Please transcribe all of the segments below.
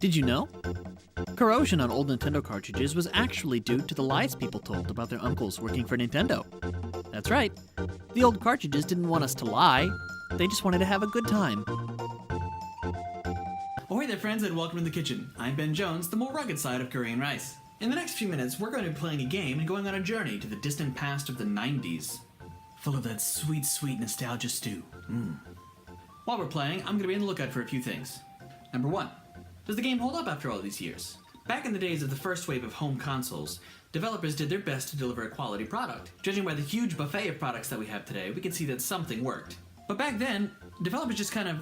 Did you know? Corrosion on old Nintendo cartridges was actually due to the lies people told about their uncles working for Nintendo. That's right. The old cartridges didn't want us to lie. They just wanted to have a good time. Ahoy there, friends, and welcome to the kitchen. I'm Ben Jones, the more rugged side of Curri and Rice. In the next few minutes, we're going to be playing a game and going on a journey to the distant past of the 90s. Full of that sweet, sweet nostalgia stew. While we're playing, I'm going to be on the lookout for a few things. Number 1. Does the game hold up after all these years? Back in the days of the first wave of home consoles, developers did their best to deliver a quality product. Judging by the huge buffet of products that we have today, we can see that something worked. But back then, developers just kind of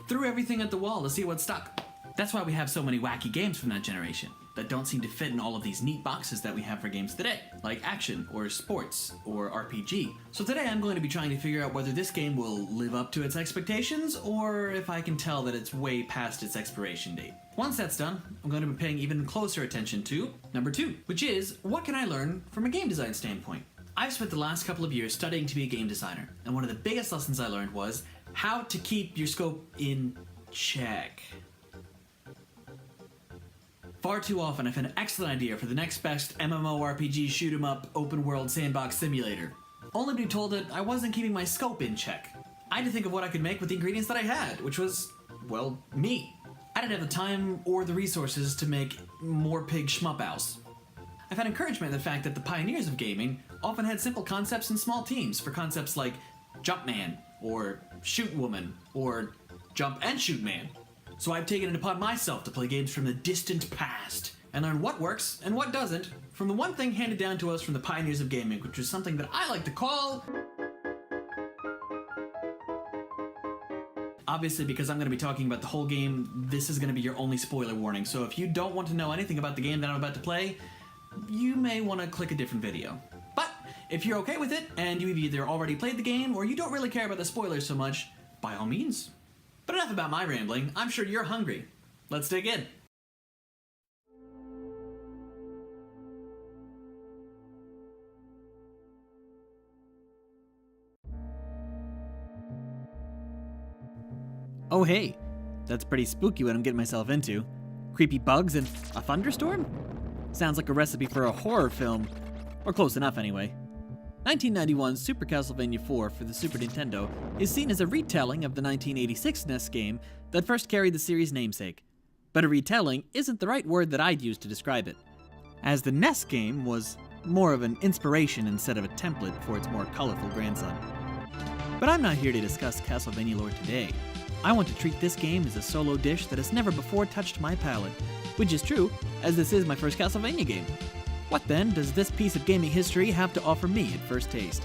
threw everything at the wall to see what stuck. That's why we have so many wacky games from that generation that don't seem to fit in all of these neat boxes that we have for games today, like action, or sports, or RPG. So today I'm going to be trying to figure out whether this game will live up to its expectations, or if I can tell that it's way past its expiration date. Once that's done, I'm going to be paying even closer attention to number 2, which is, what can I learn from a game design standpoint? I've spent the last couple of years studying to be a game designer, and one of the biggest lessons I learned was how to keep your scope in check. Far too often I find an excellent idea for the next best MMORPG shoot-'em-up open-world sandbox simulator, only to be told that I wasn't keeping my scope in check. I had to think of what I could make with the ingredients that I had, which was, well, me. I didn't have the time or the resources to make more pig shmup-ows. I've had encouragement in the fact that the pioneers of gaming often had simple concepts in small teams for concepts like Jumpman, or Shoot Woman, or Jump and Shoot Man. So I've taken it upon myself to play games from the distant past and learn what works and what doesn't from the one thing handed down to us from the pioneers of gaming, which is something that I like to call... Obviously, because I'm going to be talking about the whole game, this is going to be your only spoiler warning, so if you don't want to know anything about the game that I'm about to play, you may want to click a different video. But if you're okay with it, and you've either already played the game or you don't really care about the spoilers so much, by all means. But enough about my rambling. I'm sure you're hungry. Let's dig in. Oh hey, that's pretty spooky what I'm getting myself into. Creepy bugs and a thunderstorm? Sounds like a recipe for a horror film. Or close enough anyway. 1991's Super Castlevania IV for the Super Nintendo is seen as a retelling of the 1986 NES game that first carried the series' namesake. But a retelling isn't the right word that I'd use to describe it, as the NES game was more of an inspiration instead of a template for its more colorful grandson. But I'm not here to discuss Castlevania lore today. I want to treat this game as a solo dish that has never before touched my palate, which is true, as this is my first Castlevania game. What then does this piece of gaming history have to offer me at first taste?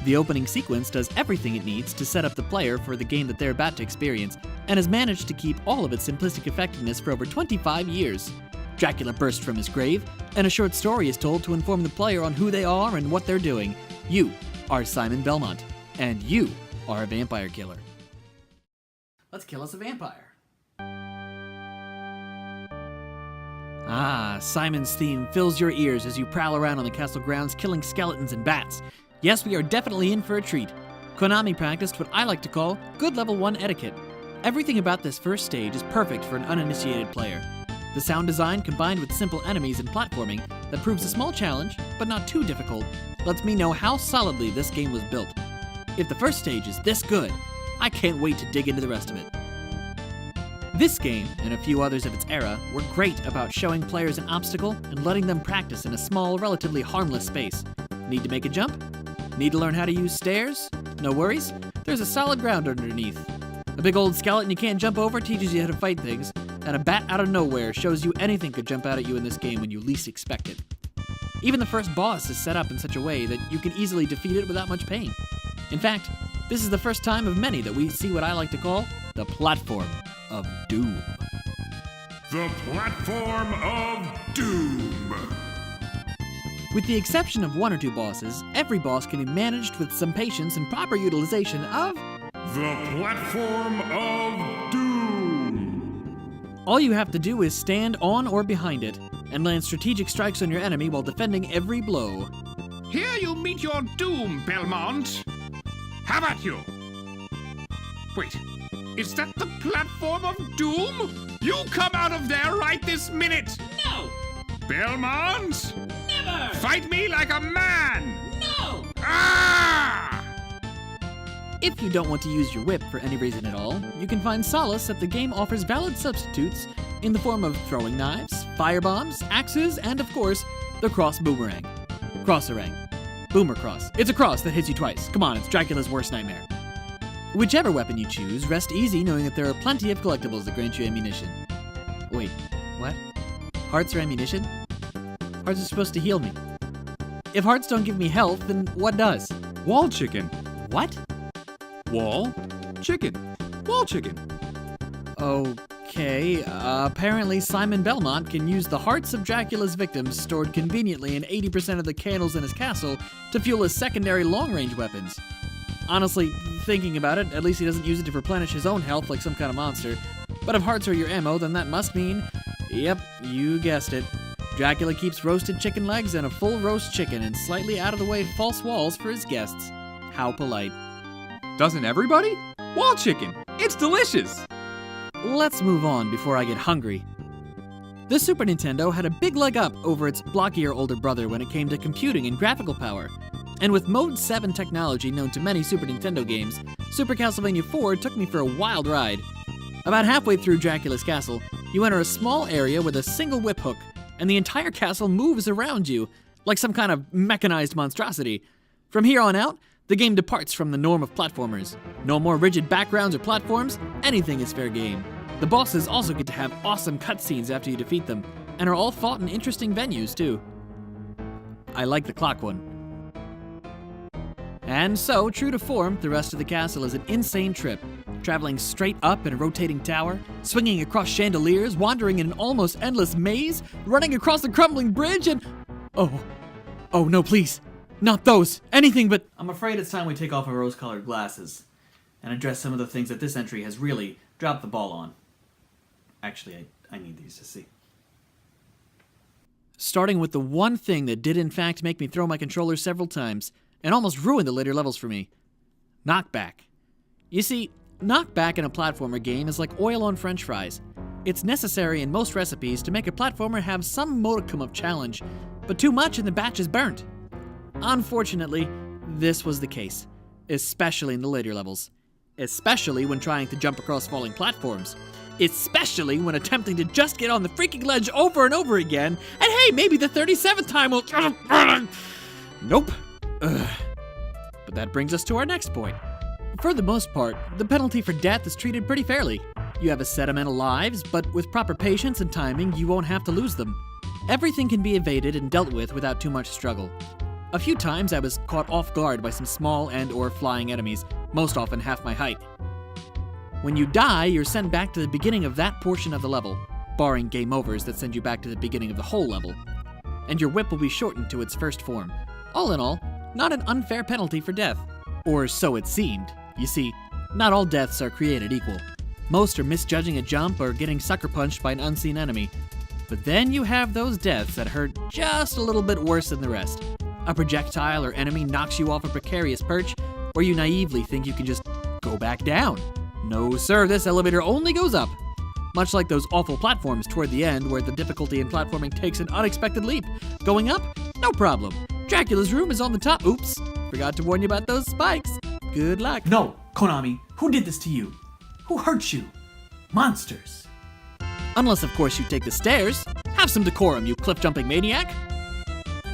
The opening sequence does everything it needs to set up the player for the game that they're about to experience, and has managed to keep all of its simplistic effectiveness for over 25 years. Dracula bursts from his grave, and a short story is told to inform the player on who they are and what they're doing. You are Simon Belmont, and you are a vampire killer. Let's kill us a vampire. Ah, Simon's theme fills your ears as you prowl around on the castle grounds killing skeletons and bats. Yes, we are definitely in for a treat. Konami practiced what I like to call good level 1 etiquette. Everything about this first stage is perfect for an uninitiated player. The sound design combined with simple enemies and platforming that proves a small challenge, but not too difficult, lets me know how solidly this game was built. If the first stage is this good, I can't wait to dig into the rest of it. This game, and a few others of its era, were great about showing players an obstacle and letting them practice in a small, relatively harmless space. Need to make a jump? Need to learn how to use stairs? No worries, there's a solid ground underneath. A big old skeleton you can't jump over teaches you how to fight things, and a bat out of nowhere shows you anything could jump out at you in this game when you least expect it. Even the first boss is set up in such a way that you can easily defeat it without much pain. In fact, this is the first time of many that we see what I like to call the platform of doom. The Platform of Doom. With the exception of one or two bosses, every boss can be managed with some patience and proper utilization of The Platform of Doom. All you have to do is stand on or behind it, and land strategic strikes on your enemy while defending every blow. Here you meet your doom, Belmont. How about you? Wait, Is that the platform of doom? You come out of there right this minute! No! Belmont! Never! Fight me like a man! No! Ah! If you don't want to use your whip for any reason at all, you can find solace that the game offers valid substitutes in the form of throwing knives, firebombs, axes, and of course, the cross boomerang. Cross-a-rang. Boomer cross. It's a cross that hits you twice. Come on, it's Dracula's worst nightmare. Whichever weapon you choose, rest easy knowing that there are plenty of collectibles that grant you ammunition. Wait, what? Hearts are ammunition? Hearts are supposed to heal me. If hearts don't give me health, then what does? Wall chicken. What? Wall chicken. Wall chicken. Okay, apparently Simon Belmont can use the hearts of Dracula's victims stored conveniently in 80% of the candles in his castle to fuel his secondary long-range weapons. Honestly, thinking about it, at least he doesn't use it to replenish his own health like some kind of monster. But if hearts are your ammo, then that must mean... Yep, you guessed it. Dracula keeps roasted chicken legs and a full roast chicken and slightly out-of-the-way false walls for his guests. How polite. Doesn't everybody? Wall chicken. It's delicious. Let's move on before I get hungry. The Super Nintendo had a big leg up over its blockier older brother when it came to computing and graphical power. And with Mode 7 technology known to many Super Nintendo games, Super Castlevania IV took me for a wild ride. About halfway through Dracula's castle, you enter a small area with a single whip hook, and the entire castle moves around you, like some kind of mechanized monstrosity. From here on out, the game departs from the norm of platformers. No more rigid backgrounds or platforms, anything is fair game. The bosses also get to have awesome cutscenes after you defeat them, and are all fought in interesting venues too. I like the clock one. And so, true to form, the rest of the castle is an insane trip. Traveling straight up in a rotating tower, swinging across chandeliers, wandering in an almost endless maze, running across a crumbling bridge, and... Oh no, please. Not those. Anything but... I'm afraid it's time we take off our rose-colored glasses and address some of the things that this entry has really dropped the ball on. Actually, I need these to see. Starting with the one thing that did in fact make me throw my controller several times, and almost ruin the later levels for me. Knockback. You see, knockback in a platformer game is like oil on french fries. It's necessary in most recipes to make a platformer have some modicum of challenge, but too much and the batch is burnt. Unfortunately, this was the case, especially in the later levels. Especially when trying to jump across falling platforms. Especially when attempting to just get on the freaking ledge over and over again, and hey, maybe the 37th time will... Nope. Ugh. But that brings us to our next point. For the most part, the penalty for death is treated pretty fairly. You have a set amount of lives, but with proper patience and timing, you won't have to lose them. Everything can be evaded and dealt with without too much struggle. A few times I was caught off guard by some small and/or flying enemies, most often half my height. When you die, you're sent back to the beginning of that portion of the level, barring game overs that send you back to the beginning of the whole level. And your whip will be shortened to its first form. All in all, not an unfair penalty for death. Or so it seemed. You see, not all deaths are created equal. Most are misjudging a jump or getting sucker punched by an unseen enemy. But then you have those deaths that hurt just a little bit worse than the rest. A projectile or enemy knocks you off a precarious perch, or you naively think you can just go back down. No sir, this elevator only goes up. Much like those awful platforms toward the end where the difficulty in platforming takes an unexpected leap. Going up? No problem. Dracula's room is on the top. Oops, forgot to warn you about those spikes. Good luck. No, Konami, who did this to you? Who hurt you? Monsters. Unless, of course, you take the stairs. Have some decorum, you cliff-jumping maniac.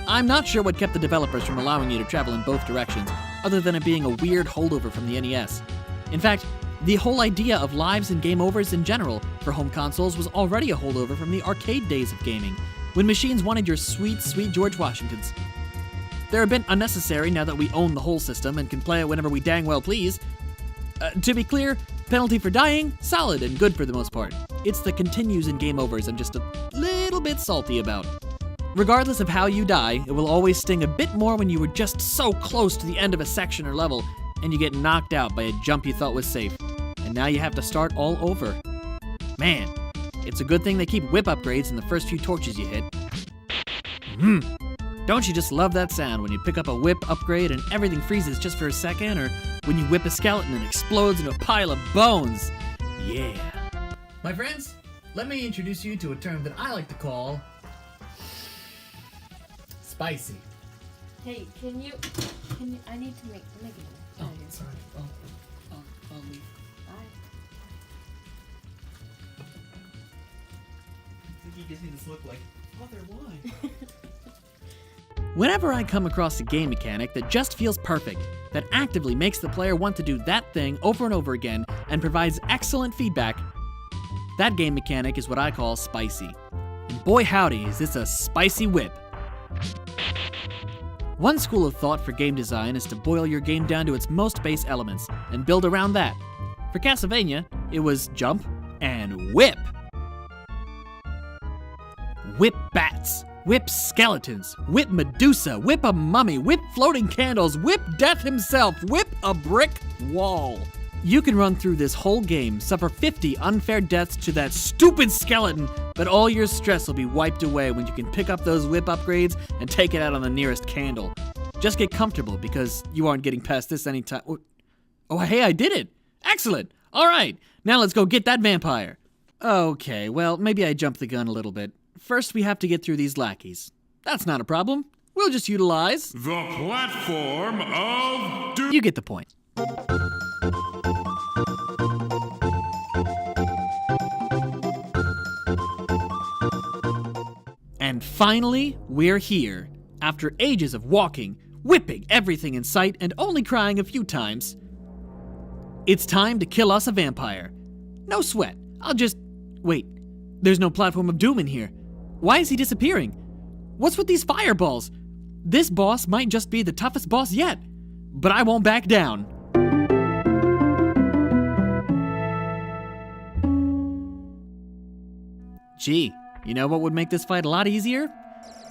I'm not sure what kept the developers from allowing you to travel in both directions, other than it being a weird holdover from the NES. In fact, the whole idea of lives and game overs in general for home consoles was already a holdover from the arcade days of gaming, when machines wanted your sweet, sweet George Washingtons. They're a bit unnecessary now that we own the whole system and can play it whenever we dang well please. To be clear, penalty for dying, solid and good for the most part. It's the continues in game overs I'm just a little bit salty about. Regardless of how you die, it will always sting a bit more when you were just so close to the end of a section or level, and you get knocked out by a jump you thought was safe. And now you have to start all over. Man, it's a good thing they keep whip upgrades in the first few torches you hit. Don't you just love that sound when you pick up a whip upgrade and everything freezes just for a second, or when you whip a skeleton and it explodes into a pile of bones? yeah. My friends, let me introduce you to a term that I like to call spicy. Hey, can you, I need to make it. Oh, sorry. I'll leave. Bye. I think he gives me this look like, Mother, why? Whenever I come across a game mechanic that just feels perfect, that actively makes the player want to do that thing over and over again and provides excellent feedback, that game mechanic is what I call spicy. And boy howdy, is this a spicy whip. One school of thought for game design is to boil your game down to its most base elements and build around that. For Castlevania, it was jump and whip. Whip bats, whip skeletons, whip Medusa, whip a mummy, whip floating candles, whip death himself, whip a brick wall. You can run through this whole game, suffer 50 unfair deaths to that stupid skeleton, but all your stress will be wiped away when you can pick up those whip upgrades and take it out on the nearest candle. Just get comfortable because you aren't getting past this anytime. Oh, hey, I did it! Excellent! All right, now let's go get that vampire. Okay, well, maybe I jumped the gun a little bit. First, we have to get through these lackeys. That's not a problem. We'll just utilize... The platform of doom. You get the point. And finally, we're here. After ages of walking, whipping everything in sight, and only crying a few times, it's time to kill us a vampire. No sweat. I'll just... Wait. There's no platform of doom in here. Why is he disappearing? What's with these fireballs? This boss might just be the toughest boss yet. But I won't back down. Gee, you know what would make this fight a lot easier?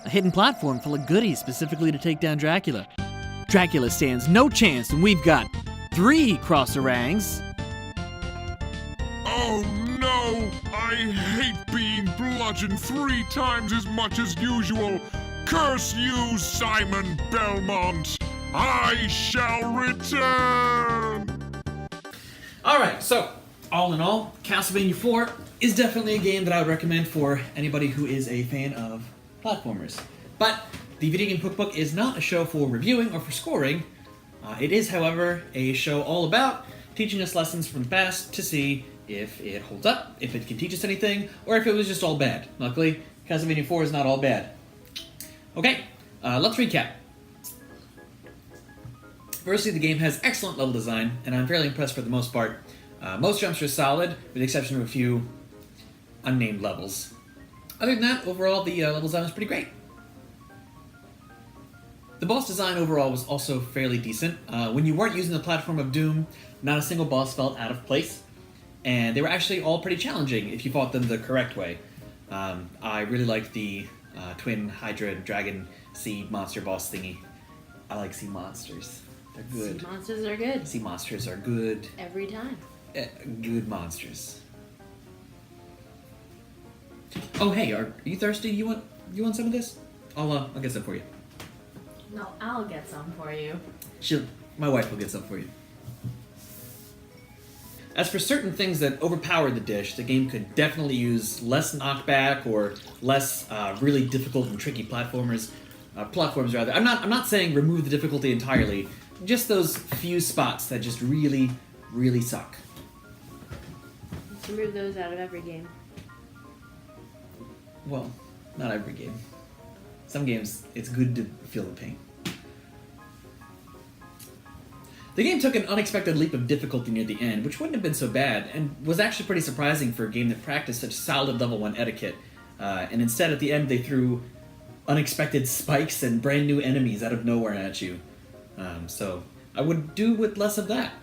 A hidden platform full of goodies specifically to take down Dracula. Dracula stands no chance when we've got 3 cross-orangs. Oh no! I hate being bludgeoned 3 times as much as usual. Curse you, Simon Belmont! I shall return! Alright, so, all in all, Castlevania IV is definitely a game that I would recommend for anybody who is a fan of platformers. But the Video Game Cookbook is not a show for reviewing or for scoring. It is, however, a show all about teaching us lessons from the past to see if it holds up, if it can teach us anything, or if it was just all bad. Luckily, Castlevania IV is not all bad. Okay, let's recap. Firstly, the game has excellent level design, and I'm fairly impressed for the most part. Most jumps are solid, with the exception of a few unnamed levels. Other than that, overall, the level design was pretty great. The boss design overall was also fairly decent. When you weren't using the platform of doom, not a single boss felt out of place, and they were actually all pretty challenging if you fought them the correct way. I really liked the twin Hydra Dragon Sea Monster boss thingy. I like sea monsters. They're good. Sea monsters are good. Sea monsters are good. Every time. Good monsters. Oh hey, are you thirsty? You want some of this? I'll get some for you. No, I'll get some for you. My wife will get some for you. As for certain things that overpowered the dish, the game could definitely use less knockback or less really difficult and tricky platforms rather. I'm not saying remove the difficulty entirely, just those few spots that just really, really suck. Let's remove those out of every game. Well, not every game. Some games, it's good to feel the pain. The game took an unexpected leap of difficulty near the end, which wouldn't have been so bad, and was actually pretty surprising for a game that practiced such solid level 1 etiquette. And instead, at the end, they threw unexpected spikes and brand new enemies out of nowhere at you. So I would do with less of that.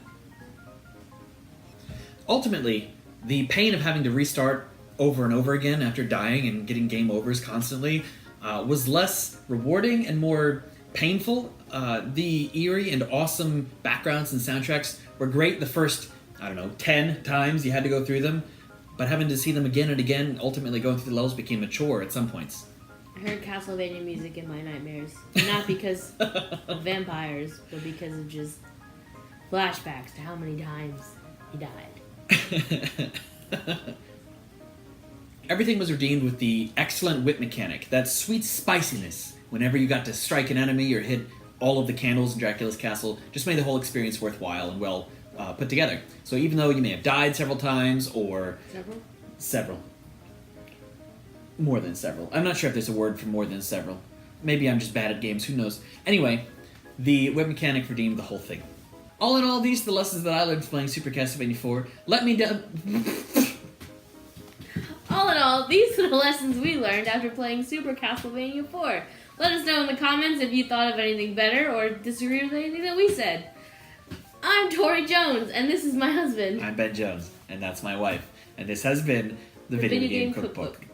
Ultimately, the pain of having to restart over and over again after dying and getting game overs constantly was less rewarding and more painful. The eerie and awesome backgrounds and soundtracks were great the first, 10 times you had to go through them, but having to see them again and again, ultimately going through the levels became a chore at some points. I heard Castlevania music in my nightmares. Not because of vampires, but because of just flashbacks to how many times he died. Everything was redeemed with the excellent whip mechanic, that sweet spiciness whenever you got to strike an enemy or hit all of the candles in Dracula's castle. Just made the whole experience worthwhile and well put together. So even though you may have died several times or... Several. More than several. I'm not sure if there's a word for more than several. Maybe I'm just bad at games, who knows. Anyway, the whip mechanic redeemed the whole thing. All in all, these are the lessons that I learned playing Super Castlevania IV. All in all, these are the lessons we learned after playing Super Castlevania IV. Let us know in the comments if you thought of anything better or disagree with anything that we said. I'm Tori Jones, and this is my husband. I'm Ben Jones, and that's my wife. And this has been the Video Game Cookbook. Cookbook.